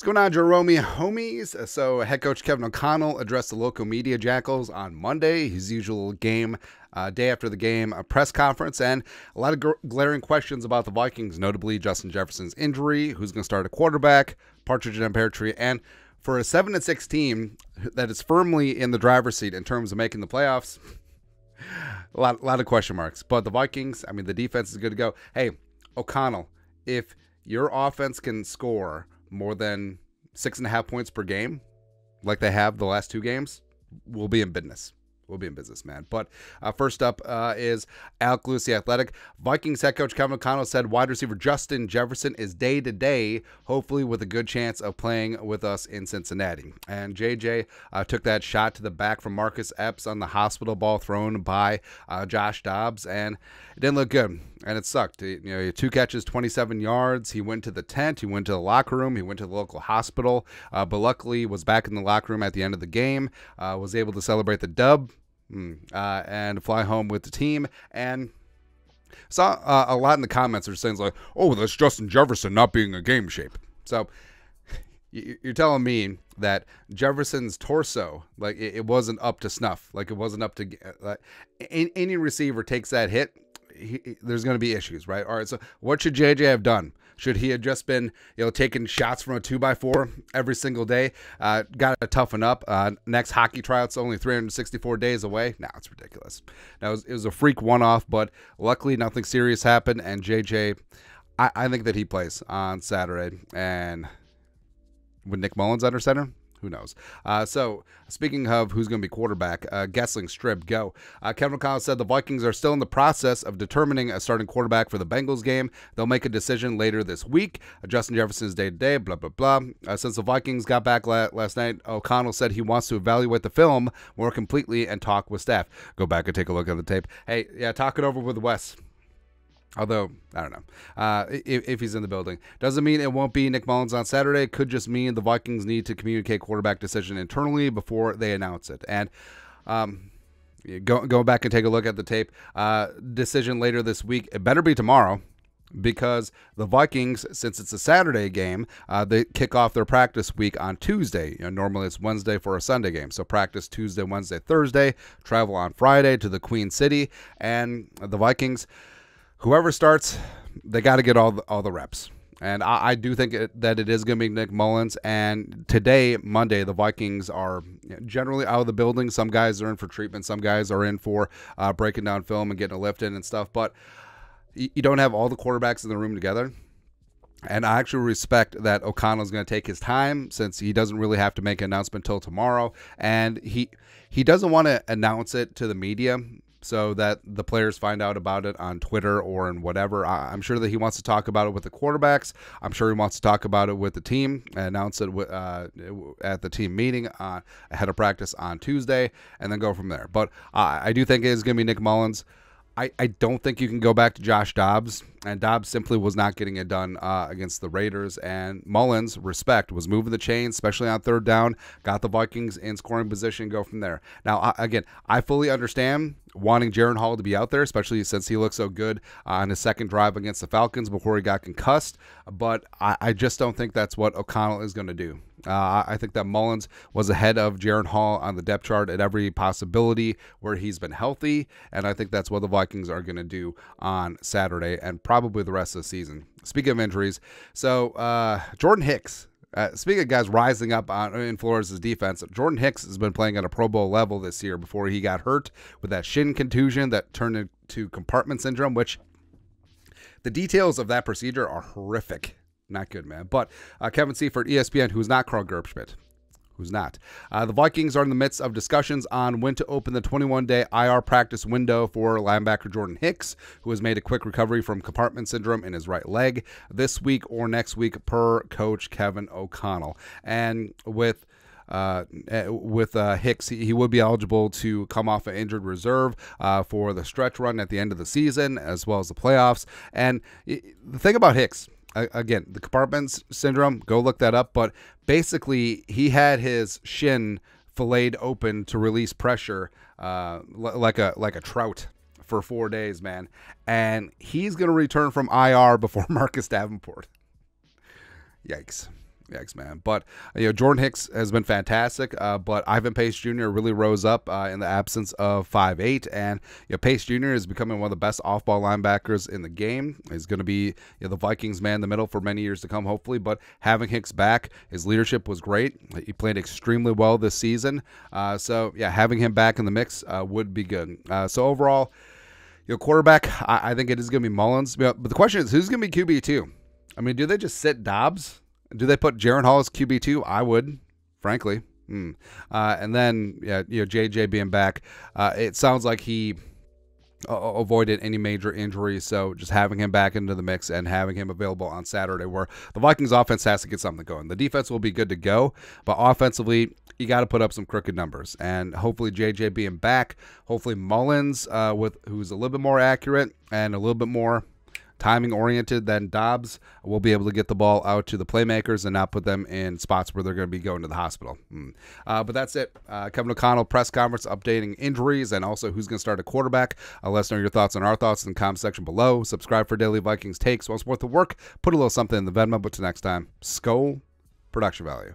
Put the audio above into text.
going on, JEROME homies? So head coach Kevin O'Connell addressed the local media jackals on Monday, his usual day after the game, a press conference, and a lot of glaring questions about the Vikings, notably Justin Jefferson's injury, who's going to start a quarterback, Partridge and Pear Tree, and for a 7-6 team that is firmly in the driver's seat in terms of making the playoffs, a lot of question marks. But the Vikings, I mean, the defense is good to go. Hey, O'Connell, if your offense can score more than 6.5 points per game, like they have the last 2 games, we'll be in business. We'll be in business, man. But first up is Alec Lewis, the Athletic. Vikings head coach Kevin O'Connell said wide receiver Justin Jefferson is day-to-day, hopefully with a good chance of playing with us in Cincinnati. And JJ took that shot to the back from Marcus Epps on the hospital ball thrown by Josh Dobbs, and it didn't look good, and it sucked. He had 2 catches, 27 yards. He went to the tent. He went to the locker room. He went to the local hospital, but luckily was back in the locker room at the end of the game, was able to celebrate the dub, and fly home with the team. And saw a lot in the comments are saying like, oh, that's Justin Jefferson not being in game shape. So you're telling me that Jefferson's torso, like it wasn't up to snuff, like it wasn't up to any receiver takes that hit, there's going to be issues, right? All right, so what should JJ have done? Should he have just been, taking shots from a 2x4 every single day? Got to toughen up. Next hockey tryout's only 364 days away. No, it's ridiculous. Now, it was a freak one-off, but luckily nothing serious happened. And JJ, I think that he plays on Saturday. And with Nick Mullins under center, who knows? So, speaking of who's going to be quarterback, Gessling, Strib, go. Kevin O'Connell said the Vikings are still in the process of determining a starting quarterback for the Bengals game. They'll make a decision later this week. Justin Jefferson is day-to-day, blah, blah, blah. Since the Vikings got back last night, O'Connell said he wants to evaluate the film more completely and talk with staff. Go back and take a look at the tape. Hey, yeah, talk it over with Wes. Although, I don't know, if he's in the building. Doesn't mean it won't be Nick Mullins on Saturday. Could just mean the Vikings need to communicate quarterback decision internally before they announce it. And go back and take a look at the tape. Decision later this week. It better be tomorrow, because the Vikings, since it's a Saturday game, they kick off their practice week on Tuesday. Normally it's Wednesday for a Sunday game. So practice Tuesday, Wednesday, Thursday, travel on Friday to the Queen City. And the Vikings, whoever starts, they got to get all the reps. And I do think that it is going to be Nick Mullins. And today, Monday, the Vikings are generally out of the building. Some guys are in for treatment. Some guys are in for breaking down film and getting a lift in and stuff. But you don't have all the quarterbacks in the room together. And I actually respect that O'Connell's going to take his time, since he doesn't really have to make an announcement until tomorrow. And he doesn't want to announce it to the media so that the players find out about it on Twitter or in whatever. I'm sure that he wants to talk about it with the quarterbacks. I'm sure he wants to talk about it with the team, announce it at the team meeting ahead of practice on Tuesday, and then go from there. But I do think it is going to be Nick Mullins. I don't think you can go back to Josh Dobbs, and Dobbs simply was not getting it done against the Raiders. And Mullins, respect, was moving the chains, especially on 3rd down, got the Vikings in scoring position, go from there. Now, again, I fully understand wanting Jaron Hall to be out there, especially since he looked so good on his 2nd drive against the Falcons before he got concussed, but I just don't think that's what O'Connell is going to do. I think that Mullins was ahead of Jaron Hall on the depth chart at every possibility where he's been healthy, and I think that's what the Vikings are going to do on Saturday and probably the rest of the season. Speaking of injuries, so Jordan Hicks, speaking of guys rising up in Flores' defense, Jordan Hicks has been playing at a Pro Bowl level this year before he got hurt with that shin contusion that turned into compartment syndrome, which the details of that procedure are horrific. Not good, man. But Kevin Seifert, ESPN, who's not Carl Gerbschmidt, who's not. The Vikings are in the midst of discussions on when to open the 21-day IR practice window for linebacker Jordan Hicks, who has made a quick recovery from compartment syndrome in his right leg, this week or next week, per coach Kevin O'Connell. And with Hicks, he would be eligible to come off an injured reserve for the stretch run at the end of the season, as well as the playoffs. And the thing about Hicks, again, the compartment syndrome, go look that up. But basically, he had his shin filleted open to release pressure like a trout for 4 days, man. And he's going to return from IR before Marcus Davenport. Yikes. Yikes, man. But, Jordan Hicks has been fantastic, but Ivan Pace Jr. really rose up in the absence of 5'8", and Pace Jr. is becoming one of the best off-ball linebackers in the game. He's going to be the Vikings man in the middle for many years to come, hopefully, but having Hicks back, his leadership was great. He played extremely well this season. So, having him back in the mix would be good. So, overall, quarterback, I think it is going to be Mullins. But the question is, who's going to be QB2? I mean, do they just sit Dobbs? Do they put Jaren Hall as QB2? I would, frankly. And then, JJ being back, it sounds like he avoided any major injuries, so just having him back into the mix and having him available on Saturday, where the Vikings offense has to get something going. The defense will be good to go, but offensively, you got to put up some crooked numbers. And hopefully JJ being back, hopefully Mullins, who's a little bit more accurate and a little bit more timing oriented than Dobbs, will be able to get the ball out to the playmakers and not put them in spots where they're going to be going to the hospital. But that's it. Kevin O'Connell press conference updating injuries and also who's going to start a quarterback. Let us know your thoughts on our thoughts in the comment section below. Subscribe for daily Vikings takes. Once worth of work, put a little something in the Venmo. But till next time, Skol, production value.